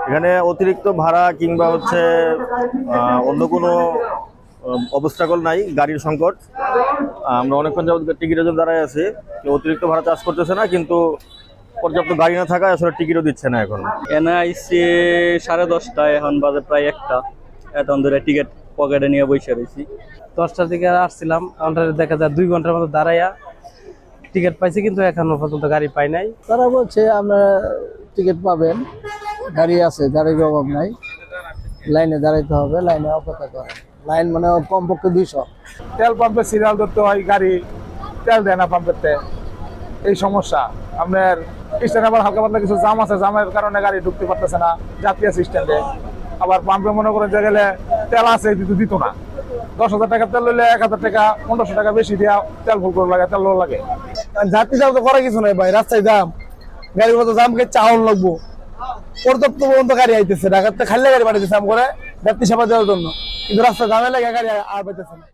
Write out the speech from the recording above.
এখানে অতিরিক্ত ভাড়া কিংবা হচ্ছে অন্য কোনো অবস্ট্রাকল নাই, গাড়ির সংকট। আমরা অনেকক্ষণ যাবত টিকিটের জন্য দাঁড়ায় আছি, কেউ অতিরিক্ত ভাড়া চার্জ করতেছে না, কিন্তু পর্যাপ্ত গাড়ি না থাকায় আসলে টিকিটও দিচ্ছে না এখন। এনে আইসি 10:30, এখন বাজে প্রায় 1টা। এখন ধরে টিকিট পকেটে নিয়ে বসে রয়েছি। 10টার দিকে আসছিলাম, কাউন্টারে দেখা যায় 2 ঘন্টার মতো দাঁড়াইয়া টিকিট পাইছি, কিন্তু এখনো পর্যন্ত গাড়ি পাই নাই। তারা বলছে আপনারা টিকিট পাবেন, গাড়ি আছে, গাড়ির অভাব নাই, লাইনে দাঁড়াইতে হবে, লাইনে অপেক্ষা করেন। লাইন মানে কমপক্ষে 200। তেল পাম্পে সিরিয়াল ধরতে হয়, গাড়ি তেল দেয় না পাম্পেতে, এই সমস্যা। আপনার স্ট্যান্ডে আবার হালকা পাতলা কিছু জাম আছে, জামের কারণে গাড়ি ঢুকতে পারতেছে না, যাত্রী আছে স্ট্যান্ডে। আবার পাম্পে মনে করেন যে গেলে তেল আছে কিন্তু দিত না। 10,000 টাকা তেল লইলে 1,000 টাকা 1500 টাকা বেশি দেওয়া তেল ফুল করে লাগে, তেল লাগে। যাত্রী যাও তো করা কিছু নাই ভাই, রাস্তায় দাম, গাড়ির মতো দামকে চাউন লাগবো। পর্যাপ্ত পর্যন্ত গাড়ি আইতেছে, ঢাকাতে খালি গাড়ি পাঠাইতেছে আম করে যাত্রী সেবা দেওয়ার জন্য, কিন্তু রাস্তায় দামে লাগে গাড়ি আর পাইতেছে না।